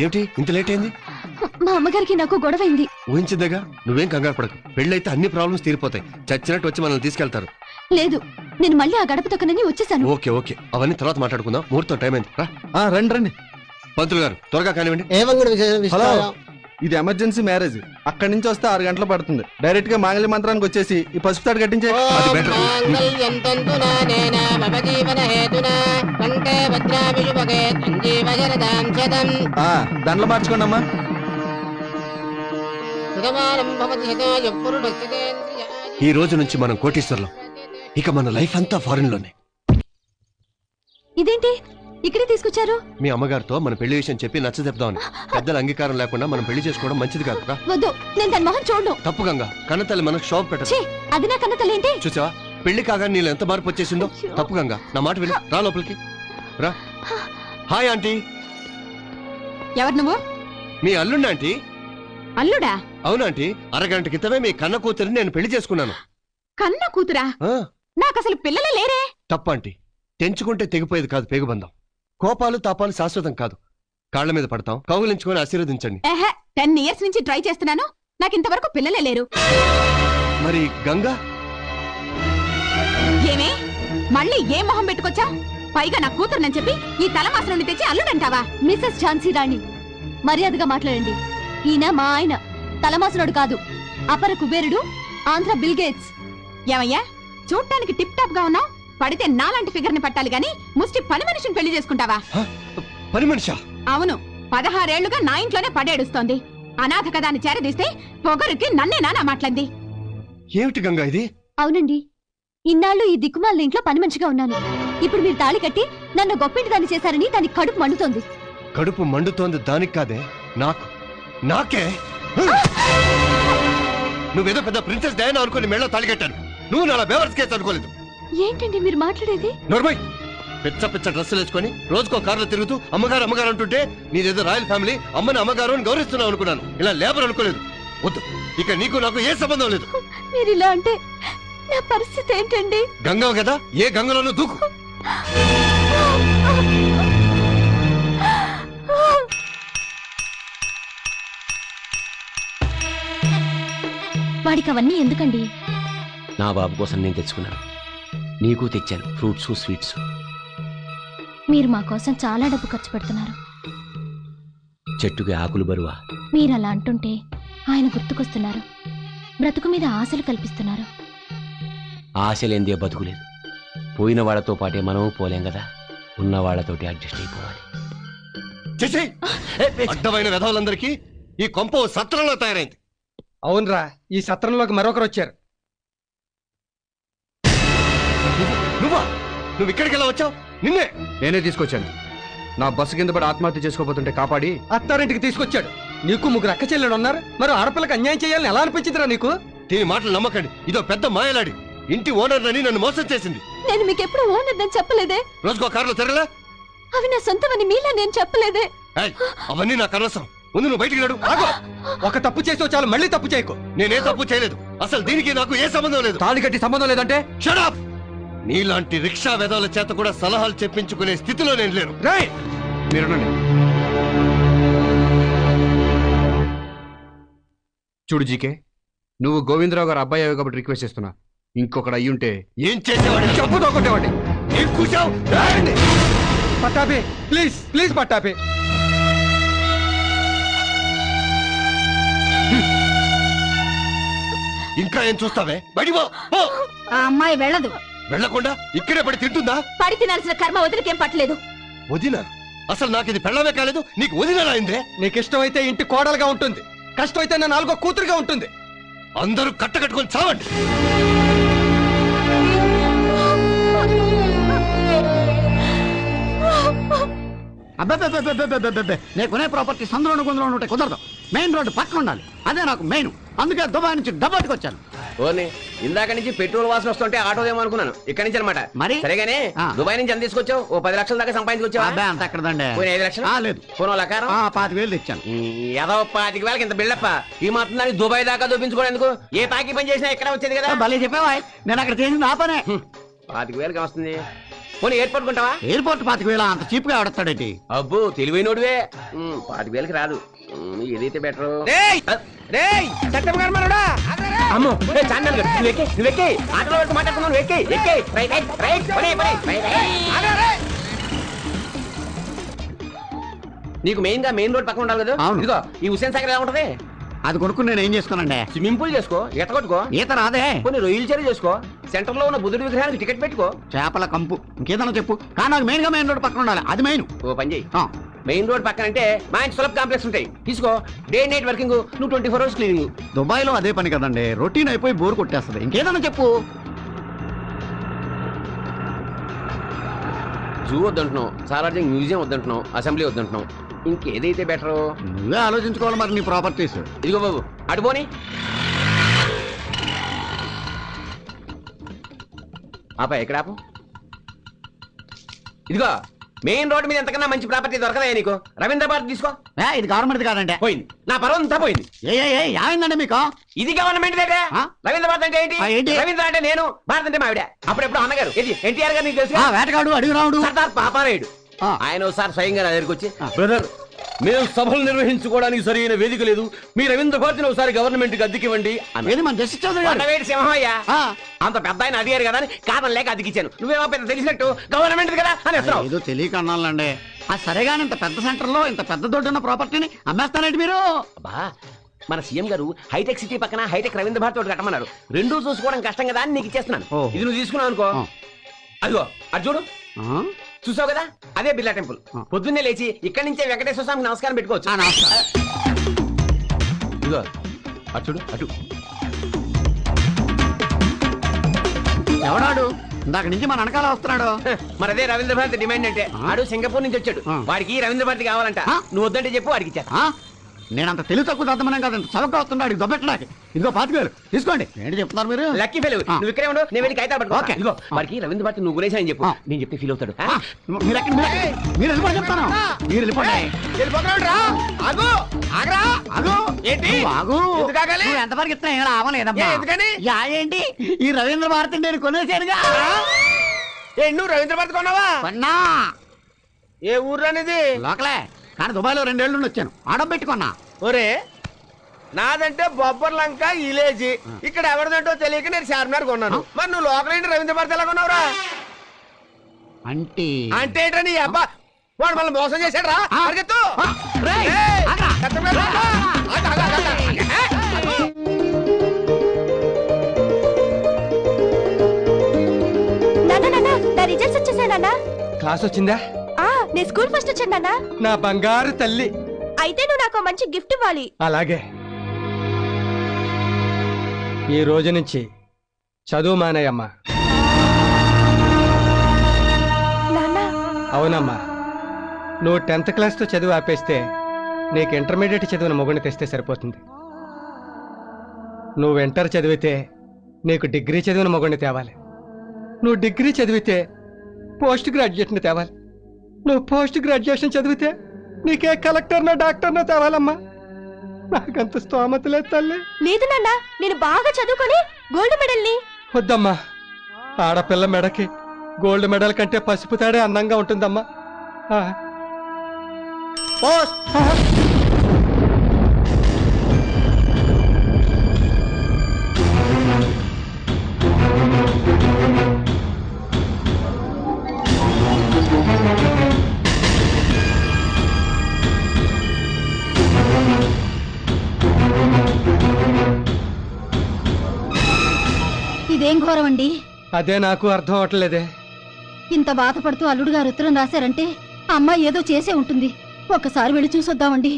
ఏమిటి ఇంత లేట్ అయింది? మా అమ్మగారికి నాకు గొడవైంది. ఊహించిందేగా, నువ్వేం కంగారు పడకు. పెళ్ళైతే అన్ని ప్రాబ్లమ్స్ తీరిపోతాయి. చచ్చినట్టు వచ్చి మనల్ని తీసుకెళ్తారు. లేదు, నేను మళ్ళీ ఆ గడప తొక్కనని వచ్చేసాను. ఓకే ఓకే, అవన్నీ తర్వాత మాట్లాడుకుందాం. ముహూర్తం టైం అయింది. రండి రండి. పంతులు గారు త్వరగా కానివ్వండి. హలో, ఇది ఎమర్జెన్సీ మ్యారేజ్. అక్కడి నుంచి వస్తే 6 గంటలు పడుతుంది. డైరెక్ట్ గా మాంగళ్య మంత్రానికి వచ్చేసి ఈ పసుపు తాడు కట్టించే. అది బెటర్. దండలు మార్చుకోండి అమ్మా. ఈ రోజు నుంచి మనం కోటీశ్వర్లం. ఇక మన లైఫ్ అంతా ఫారెన్ లోనే. ఇదేంటి ఇక్కడే తీసుకొచ్చారు? మీ అమ్మగారితో మన పెళ్లి విషయం చెప్పి నచ్చజెప్దామని. పెద్దల అంగీకారం లేకుండా మనం పెళ్లి చేసుకోవడం మంచిది కాదు. వద్దు, నేను దాని మొహం చూడను. తప్పు గంగా, కన్నతల్లి మనకు షాప్ పెట్టదు. అది నా కన్నతల్లి ఏంటి? చూసావా, పెళ్లి కాగా నీళ్ళు ఎంత మార్పు వచ్చేసిందో. తప్పు గంగా, నా మాట విను. రా లోపలికి రా. Hi aunty. ఎవరు నువ్వు? మీ అల్లుండి ఆంటీ. అల్లుడా? అవునాంటీ, అరగంట క్రితమే మీ కన్న కూతురిని నేను పెళ్లి చేసుకున్నాను. కన్న కూతురా? నాకు అసలు పిల్లలే లేరే. తప్పంటీ, తెంచుకుంటే తెగిపోయేది కాదు పేగుబంధం. కోపాలు తాపాలు శాశ్వతం కాదు. కాళ్ల మీద పడతాం, కౌగులించుకొని ఆశీర్వదించండి. 10 years నుంచి ట్రై చేస్తున్నాను, నాకు ఇంతవరకు పిల్లలే లేరు. మరి గంగా? ఏమే, మళ్ళీ ఏ మొహం పెట్టుకొచ్చా? పైగా నా కూతురునని చెప్పి ఈ తలమాస నుండి తెచ్చి అల్లుడంటావా? మిసెస్ ఝాన్సీ రాణి, మర్యాదగా మాట్లాడండి. ఈయన మా ఆయన, తలమాసనుడు కాదు, అపర కుబేరుడు, ఆంధ్ర బిల్ గేట్స్. ఏమయ్యా, చూడటానికి టిప్ టాప్ గా ఉన్నావు, పడితే నాలాంటి ఫిగర్ ని పట్టాలి గాని ముష్టి పని మనిషిని పెళ్లి చేసుకుంటావా? పని మనిషా? అవును, 16 ఏళ్లుగా నా ఇంట్లోనే పడేడుస్తోంది. అనాథ కదా అని చేరదీస్తే పొగరికి నన్నే నానా మాట్లాడింది. ఏమిటి గంగా ఇది? అవునండి, ఇన్నాళ్ళు ఈ దిక్కుమాల ఇంట్లో పని మనిషిగా ఉన్నాను. ఇప్పుడు మీరు తాళి కట్టి నన్ను గొప్పింటి దాన్ని చేశారని దానికి కడుపు మండుతోంది. కడుపు మండుతోంది దానికి కాదే, నాకు. నాకే. నువ్వేదో పెద్ద ప్రిన్సెస్ డయానా అనుకుని మెళ్ళో తాళి కట్టాను. నువ్వు నా బేవర్స్ కేసు అనుకోలేదు. ఏంటండి మీరు మాట్లాడేది? నోర్మై, పిచ్చ పిచ్చ డ్రెస్సులు వేసుకొని రోజుకో కారులో తిరుగుతూ అమ్మగారు అమ్మగారు అంటుంటే నీదేదో రాయల్ ఫ్యామిలీ, అమ్మని అమ్మగారు అని గౌరవిస్తున్నావు అనుకున్నాను. ఇలా లేబర్ అనుకోలేదు. వద్దు, ఇక నీకు నాకు ఏ సంబంధం లేదు. మీరు ఇలా అంటే నా పరిస్థితి ఏంటండి? గంగా కదా, ఏ గంగలోనూ దూకు. వాడికి అవన్నీ ఎందుకండి? నా బాబు కోసం నేను తెచ్చుకున్నాను, నీకు తెచ్చాను. Fruits, sweets. మీరు మా కోసం చాలా డబ్బు ఖర్చు పెడుతున్నారు. చెట్టుకి ఆకులు బరువా? మీరు అలా అంటుంటే ఆయన గుర్తుకొస్తున్నారు. బ్రతుకు మీద ఆశలు కల్పిస్తున్నారు. ఆశలేందే బతుకులేదు. పోయిన వాళ్ళతో పాటే మనం పోలేం కదా, ఉన్న వాళ్ళతోటి అడ్జస్ట్ అయిపోవాలి. అడ్డమైన విధవులందరికీ ఈ కొంప సత్రంలో తయారైంది. అవునరా, ఈ సత్రంలోకి మరొకరు వచ్చారు. నువ్వా? నువ్వు ఇక్కడికి ఎలా వచ్చావు? నిన్నే నేనే తీసుకొచ్చాను. నా బస్సు కింద పడి ఆత్మహత్య చేసుకోబోతుంటే కాపాడి అత్తారింటికి తీసుకొచ్చాడు. నీకు 3 అక్క చెల్లెలు ఉన్నారు, మరి ఆడపిల్లకి అన్యాయం చేయాలని ఎలా అనిపించిందిరా నీకు? దీని మాటలు నమ్మకండి, ఇదో పెద్ద మాయలాడి. ఇంటి ఓనర్ అని నన్ను మోసం చేసింది. నేను మీకు ఎప్పుడు ఓనర్ అని చెప్పలేదే. రోజుకో కారులో తిరగలే? అవి నా సొంతమని మీలా నేను చెప్పలేదే. అవన్నీ నాకు అనవసరం. ముందు నువ్వు బయటికి రాడు. ఒక తప్పు చేసో చాలు, మళ్ళీ తప్పు చేయకు. నేనే తప్పు చేయలేదు. అసలు దీనికి నాకు ఏ సంబంధం లేదు. తాళి కట్టి సంబంధం లేదంటే? Shut up. నీలాంటి రిక్షా వెధవల చేత కూడా సలహాలు చెప్పించుకునే స్థితిలో నేను లేను. మీరునండి. చూడు జీకే, నువ్వు గోవిందరావు గారు అబ్బాయి అయ్యావు కాబట్టి రిక్వెస్ట్ చేస్తున్నా. ఇంకొకటి అయ్యుంటే ఏం చేసేవాడి? చెప్పుతో కొట్టేవాడి. ఏం కూర్చావు? పట్టాపే, ప్లీజ్ ప్లీజ్ పట్టాపే. ఇంకా ఏం చూస్తావే? బయటికి పో. ఆ అమ్మాయి వెళ్ళదు. వెళ్లకుండా ఇక్కడే పడి తింటుందా? పడి తినాల్సిన కర్మ వదిలికేం పట్టలేదు. వదిన? అసలు నాకు ఇది పెళ్ళమే కాలేదు, నీకు వదిన అయిందే. నీకు ఇష్టమైతే ఇంటి కోడలుగా ఉంటుంది, కష్టమైతే నా 4వ కూతురుగా ఉంటుంది. అందరూ కట్టకట్టుకొని చావండి. అబ్బే, నేను కొనే ప్రాపర్టీ సందులో గుందులో ఉంటే కుదరదు. మెయిన్ రోడ్డు పక్కన ఉండాలి, అదే నాకు మెయిన్. అందుకే దుబాయ్ నుంచి డబ్బట్టుకొచ్చాను. ఓర్ని, ఇందాక నుంచి పెట్రోల్ వాసన వస్తుంటే ఆటో ఏమో అనుకున్నాను. ఇక్కడి నుంచి అనమాట. మరి సరేగానే దుబాయ్ నుంచి ఎంత తీసుకొచ్చావు? ఓ 10 లక్షల దాకా సంపాదించుకొచ్చావా? అబ్బే, అంత ఎక్కడదండి. 5 లక్షలు లేదు. పోనో లకారం 25,000 తెచ్చాను. ఏదో 25,000 ఇంత బిల్డప్ప. ఈ మాత్రం దాన్ని దుబాయ్ దాకా చూపించుకోవడం ఎందుకు? ఏ పాకి పని చేసినా ఎక్కడ వచ్చేది కదా. భలే చెప్పావా, నేను అక్కడ చేసింది నా పనే. 25,000 వస్తుంది. పోనీ ఎయిర్పోర్ట్ కొంటావా? ఎయిర్పోర్ట్ 25,000 అంత చీప్ గా ఆడతాడేంటి? అబ్బో తెలివైనోడివే. 25,000కి రాదు. ఏదైతే బెటర్. అమ్మో చాందన్ గారు నువ్వెక్కి ఆటోలో వరకు మాట్లాడుకున్నాను. ఎక్కి నీకు మెయిన్ గా మెయిన్ రోడ్ పక్కన ఉండాలి కదా. అవును. ఇదిగో ఈ హుసేన్ సాగర్ ఎలా ఉంటది? అది కొనుక్కుని నేను ఏం చేసుకోనండి? స్విమ్మింగ్ పూల్ చేసుకో, ఈత కొట్టుకో, ఈత రాదే. కొన్ని రొయ్యలు చెరువు చేసుకో, సెంటర్ లో ఉన్న బుద్ధుడి విగ్రహానికి టికెట్ పెట్టుకో. చేపల కంపు ఇంకేదన్నా చెప్పు, కానీ నాకు మెయిన్ గా మెయిన్ రోడ్ పక్కన ఉండాలి, అది మెయిన్. ఓ పని చెయ్యి, మెయిన్ రోడ్ పక్కన అంటే మా ఇంటి సులభ కాంప్లెక్స్ ఉంటాయి, తీసుకో. డే నైట్ వర్కింగ్, నువ్వు 24 hours క్లీనింగ్. దుబాయ్ లో అదే పని కదండి, రొటీన్ అయిపోయి బోర్ కొట్టేస్తుంది. ఇంకేదన్నా చెప్పు. జూ వద్దంటున్నావు, సాలార్జింగ్ మ్యూజియం వద్దంటున్నావు, అసెంబ్లీ వద్దంటున్నావు, ఇంకేదైతే బెటర్? నువ్వే ఆలోచించుకోవాలి మరి నీ ప్రాపర్టీస్. ఇదిగో బాబు అడుపోని ఆపా ఎక్కడ ఆపు. ఇదిగో మెయిన్ రోడ్ మీద ఎంతకన్నా మంచి ప్రాపర్టీ దొరకదా నీకు? రవీంద్ర భారతి తీసుకో. ఇది గవర్నమెంట్ కాదండి. పోయింది నా పర్వం అంతా పోయింది. ఏమైందండి మీకు? ఇది గవర్నమెంట్ దగ్గర. రవీంద్ర భారతి అంటే ఏంటి? రవీంద్ర అంటే నేను, భారత్ అంటే మావిడ. అప్పుడెప్పుడు అన్నగారు ఎన్టీఆర్ గారు నీకు తెలుసు, వేటగాడు అడుగు రావుడు సర్దార్ పాపారాయుడు. ఆయన ఒకసారి స్వయంగా నా దగ్గరికి వచ్చి, బ్రదర్ మేము సభలు నిర్వహించుకోవడానికి సరైన వేదిక లేదు, మీ రవీంద్ర భారతిని ఒకసారి గవర్నమెంట్ కి అద్దెకివ్వండి. సింహయ్య అంత పెద్ద ఆయన అడిగారు కదా అని కాదని లేక అద్దెకిచ్చాను. నువ్వేమో పెద్ద తెలిసినట్టు గవర్నమెంట్ కదా అని వస్తున్నావు. ఏదో తెలియక అన్నాలండి. సరేగాని ఇంత పెద్ద సెంటర్ లో ఇంత పెద్ద దొడ్డున్న ప్రాపర్టీని అమ్మేస్తానండి మీరు? అబ్బా మన సీఎం గారు హైటెక్ సిటీ పక్కన హైటెక్ రవీంద్ర భారతి ఒకటి కట్టమన్నారు. రెండూ చూసుకోవడం కష్టం కదా అని నీకు ఇచ్చేస్తున్నాను. ఇది నువ్వు తీసుకున్నావు అనుకో, అదిగో అది చూడు, చూసావు కదా, అదే బిర్లా టెంపుల్. పొద్దున్నే లేచి ఇక్కడి నుంచే వెంకటేశ్వర స్వామికి నమస్కారం పెట్టుకోవచ్చు. ఇదిగో అటు చూడు, అటు ఎవడాడు ఇందాక నుంచి మన వెనకాల వస్తున్నాడు? మరి అదే రవీంద్ర భారతి డిమాండ్ అంటే. ఆడు సింగపూర్ నుంచి వచ్చాడు, వాడికి రవీంద్ర భారతి కావాలంట. నువ్వు వద్దంటే చెప్పు, వాడికి ఇచ్చా. నేనంత తెలివి తక్కువ దద్దమనం కాదు, చవక వస్తున్నాడు దొబ్బెట్టడానికి. ఇదిగో 25,000 తీసుకోండి. ఏంటి చెప్తున్నారు మీరు? Lucky fail. నువ్వు ఇక్కడే ఉండు, నేను వెళ్ళి కాగితాలు పట్టుకో. ఇదిగో వాడికి రవీంద్ర భారతి నువ్వు గురేసా అని చెప్పు, నేను చెప్తే ఫీల్ అవుతాడు. మీరు వెళ్ళిపోయి చెప్తాను, మీరు వెళ్ళిపోండి. ఎంతవరకు ఇస్తున్నా ఏం ఆవలేదమ్మా. ఏంటి ఈ రవీంద్ర భారతి నేను కొనేసానుగా. నువ్వు రవీంద్ర భారతి కొన్నావా? కొన్నా. ఏ ఊర్లో అనేది? లోకలే, కానీ దుబాయ్ లో 2 ఏళ్ళు నుండి వచ్చాను, ఆడబెట్టుకున్నా. ఒరే నాదంటే బొబ్బర్ లంక విలేజ్, ఇక్కడ ఎవరిదంటో తెలియక నేను చార్మినార్ కొన్నాను. మరి నువ్వు లోకల్ ఏంటి రవీంద్ర భారతి ఎలా కొన్నావురా? అంటే ఏంటా నీ అబ్బా, వాడు మళ్ళీ మోసం చేశాడు రా. నా రిజల్ట్స్ వచ్చేసానా? క్లాస్ వచ్చిందా? నేను స్కూల్ ఫస్ట్ వచ్చాను. నా బంగారు తల్లి, అయితే నువ్వు నాకు మంచి గిఫ్ట్ ఇవ్వాలి. అలాగే. ఈ రోజు నుంచి చదువు మానేయమ్మా. అవునమ్మా, నువ్వు 10th క్లాస్తో చదువు ఆపేస్తే నీకు ఇంటర్మీడియట్ చదివిన మొగుడిని తెస్తే సరిపోతుంది. నువ్వు ఇంటర్ చదివితే నీకు డిగ్రీ చదివిన మొగుడిని తేవాలి. నువ్వు డిగ్రీ చదివితే పోస్ట్ గ్రాడ్యుయేట్ని తేవాలి. నువ్వు పోస్ట్ గ్రాడ్యుయేషన్ చదివితే నీకే కలెక్టర్నో డాక్టర్నో తేవాలమ్మా. నాకంత స్తోమత లేదు తల్లి. లేదు నాన్న, నేను బాగా చదువుకొని గోల్డ్ మెడల్ని. వద్దమ్మా, ఆడపిల్ల మెడకి గోల్డ్ మెడల్ కంటే పసుపు తాడే అందంగా ఉంటుందమ్మా. ఇదేం ఘోరం అండి. అదే నాకు అర్థం అవట్లేదే. ఇంత బాధపడుతూ అల్లుడు గారు ఉత్తరం రాశారంటే అమ్మ ఏదో చేసే ఉంటుంది. ఒక్కసారి వెళ్ళి చూసొద్దామండి.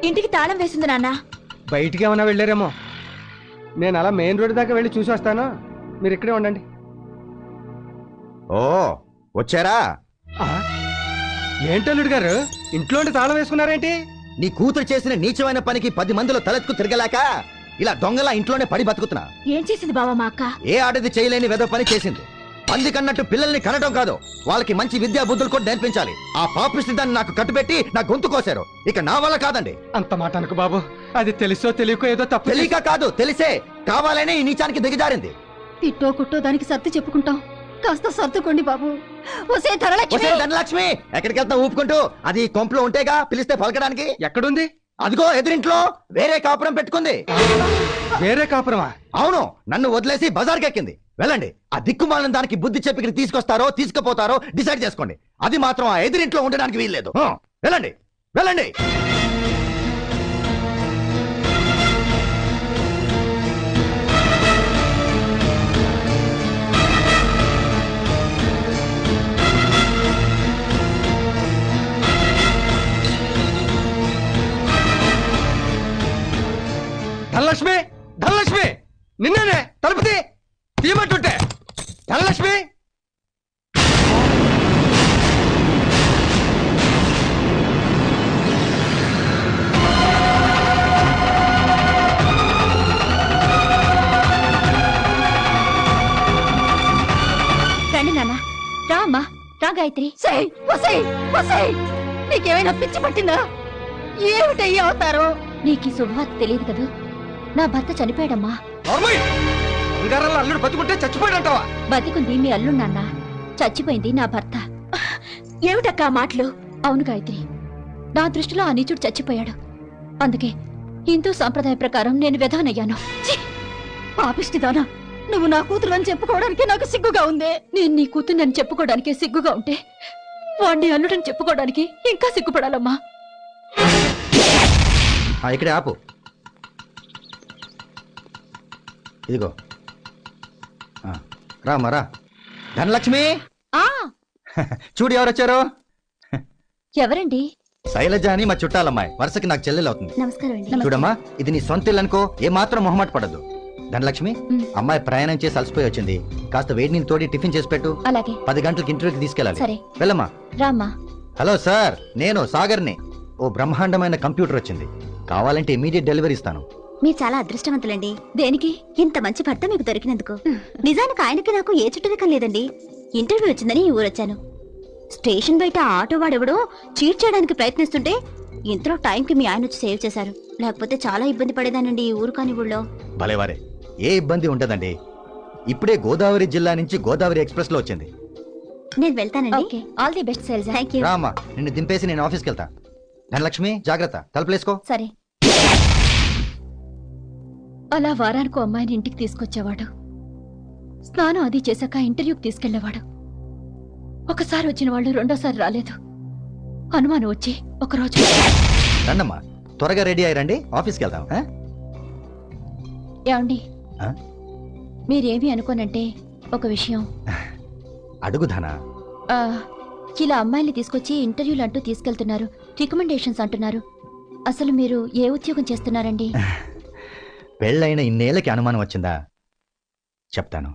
ఇంటికి తాళం వేసింది నాన్న. బయటికి ఏమన్నా వెళ్ళారేమో. నేను అలా మెయిన్ రోడ్ దాకా వెళ్ళి చూసి వస్తాను, మీరు ఇక్కడే ఉండండి. ఓ వచ్చారా? ఏంటల్లుడు గారు, ఇంట్లో తాళం వేసుకున్నారేంటి? నీ కూతురు చేసిన నీచమైన పనికి 10 మందిలో తలెత్తుకు తిరగలేక ఇలా దొంగలా ఇంట్లోనే పడి బతుకుతున్నా. ఏం చేసింది బావా మా అక్క? ఏ ఆడది చేయలేని వెద పని చేసింది. అందుకన్నట్టు పిల్లల్ని కనడం కాదు, వాళ్ళకి మంచి విద్యా బుద్ధులు కూడా నేర్పించాలి. ఆ పాపిష్టి దాన్ని నాకు కట్టుబెట్టి నా గొంతు కోసారు. ఇక నా వల్ల కాదండి. అంత మాట అనుకు బాబు. అది తెలుసో తెలియకో ఏదో తప్పు తెలియక కాదు, తెలిసే కావాలనే ఈ నీచానికి దిగజారింది. తిట్టో కుట్టో దానికి సర్ది చెప్పుకుంటాం. కాస్త సర్దుకోండి బాబు. ఒసే ఒసేయ్ ధనలక్ష్మి, ఎక్కడికి వెళ్తా ఊపుకుంటూ? అది ఈ కొంపలో ఉంటేగా పిలిస్తే పలకడానికి. ఎక్కడుంది? అదిగో ఎదురింట్లో వేరే కాపురం పెట్టుకుంది. వేరే కాపురమా? అవును, నన్ను వదిలేసి బజార్కి ఎక్కింది. వెళ్ళండి, ఆ దిక్కుమాలిన దానికి బుద్ధి చెప్పి ఇక్కడికి తీసుకొస్తారో తీసుకుపోతారో డిసైడ్ చేసుకోండి. అది మాత్రం ఆ ఎదురింట్లో ఉండడానికి వీల్లేదు. వెళ్ళండి వెళ్ళండి. ధనలక్ష్మి, ధనలక్ష్మి, నిన్నేనే తలుపు తీయమంటుంటే. ధనలక్ష్మి, రండి నాన్న. రా అమ్మా, రా గాయత్రి. నీకేమైనా పిచ్చి పట్టిందా? ఏమిటయ్యి అవుతారు? నీకు ఈ శుభవార్త తెలియదు కదా, నా భర్త చనిపోయాడమ్మా. బంగారంలో అల్లుడు బతుకుంటే చచ్చిపోయాడంటావా? బతికుంది మీ అల్లుడు నాన్న, చచ్చిపోయింది నా భర్త. ఏమిటక్క మాటలు? అవును గాయత్రి, నా దృష్టిలో ఆ నీచుడు చచ్చిపోయాడు. అందుకే హిందూ సాంప్రదాయ ప్రకారం నేను విధవనయ్యాను. పాపిష్టిదానా, నువ్వు నా కూతురు అని చెప్పుకోవడానికి నాకు సిగ్గుగా ఉంది. నేను నీ కూతురుని చెప్పుకోవడానికి సిగ్గుగా ఉంటే వాడిని అల్లుడని చెప్పుకోవడానికి ఇంకా సిగ్గుపడాలమ్మా. ఇక్కడే ఆపు. ఇదిగో రామరా. ధనలక్ష్మి, చూడు ఎవరొచ్చారో. ఎవరండి? శైలజ అని మా చుట్టాలమ్మాయి, వరుసకి నాకు చెల్లెలు అవుతుంది. నమస్కారం. చూడమ్మా, ఇది నీ సొంత ఇల్లు అనుకో, ఏమాత్రం మొహమాట పడద్దు. ధనలక్ష్మి, అమ్మాయి ప్రయాణం చేసి అలసిపోయి వచ్చింది. కాస్త వేడి నీళ్ళు తోడి టిఫిన్ చేసి పెట్టు. అలాగే. 10 గంటలకు ఇంటర్వ్యూకి తీసుకెళ్ళాలి. సరే. వెళ్ళమ్మా. రామ్మా. హలో సార్, నేను సాగర్ని. ఓ బ్రహ్మాండమైన కంప్యూటర్ వచ్చింది, కావాలంటే ఇమీడియట్ డెలివరీ ఇస్తాను. మీరు చాలా అదృష్టవంతులండి. దేనికి? ఇంత మంచి భర్త మీకు దొరికినందుకు. నిజానికి ఆయనకి నాకు ఏ చుట్టరికం లేదండి. ఇంటర్వ్యూ వచ్చిందని ఈ ఊరొచ్చాను. స్టేషన్ బయట ఆటో వాడెవడో చీట్ చేయడానికి ప్రయత్నిస్తుంటే ఇంతలో టైంకి మీ ఆయన వచ్చి సేవ్ చేశారు. లేకపోతే చాలా ఇబ్బంది పడేదానండి ఈ ఊరు కాని ఊళ్ళో. భలేవారే, ఏ ఇబ్బంది ఉండదండి. ఇప్పుడే గోదావరి జిల్లా నుంచి గోదావరి ఎక్స్ప్రెస్ లో వచ్చింది. నేను వెళ్తానండి. Okay, all the best Shailaja. Thank you. Rama, నిన్ను దింపేసి నేను ఆఫీస్కి వెళ్తా. ధనలక్ష్మి, జాగ్రత్త, తలుపులేసుకో. సరే. అలా వారానికో అమ్మాయిని ఇంటికి తీసుకొచ్చేవాడు. స్నానం అది చేశాక ఇంటర్వ్యూకి తీసుకెళ్లేవాడు. ఒకసారి వచ్చిన వాళ్ళు రెండోసారి రాలేదు. అనుమానం వచ్చి ఒకరోజు. రండమ్మా, త్వరగా రెడీ అయ్యారండి, ఆఫీస్కి వెళ్దాం. ఏమండి, మీరేమి అనుకోనంటే ఒక విషయం అడుగు ధన. ఇలా అమ్మాయిని తీసుకొచ్చి ఇంటర్వ్యూలు అంటూ తీసుకెళ్తున్నారు, రికమెండేషన్స్ అంటున్నారు. అసలు మీరు ఏ ఉద్యోగం చేస్తున్నారండి? పెళ్ళైన ఇన్నేళ్ళకి అనుమానం వచ్చిందా? చెప్తాను.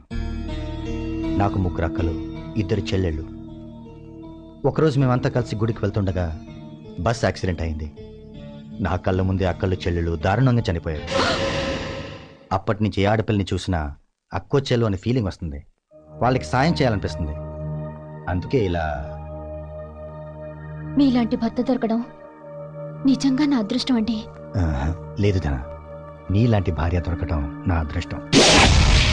నాకు 3 అక్కలు, 2 చెల్లెళ్ళు. ఒకరోజు మేమంతా కలిసి గుడికి వెళ్తుండగా బస్ యాక్సిడెంట్ అయింది. నా కళ్ళ ముందే అక్కలు చెల్లెళ్ళు దారుణంగా చనిపోయారు. అప్పటి నుంచి ఏ ఆడపిల్లని చూసినా అక్కో చెల్లు అనే ఫీలింగ్ వస్తుంది. వాళ్ళకి సాయం చేయాలనిపిస్తుంది. అందుకే ఇలా. మీలాంటి భర్త దొరకడం నిజంగా నా అదృష్టం అండి. లేదు ధన, నీలాంటి భార్య దొరకడం నా అదృష్టం.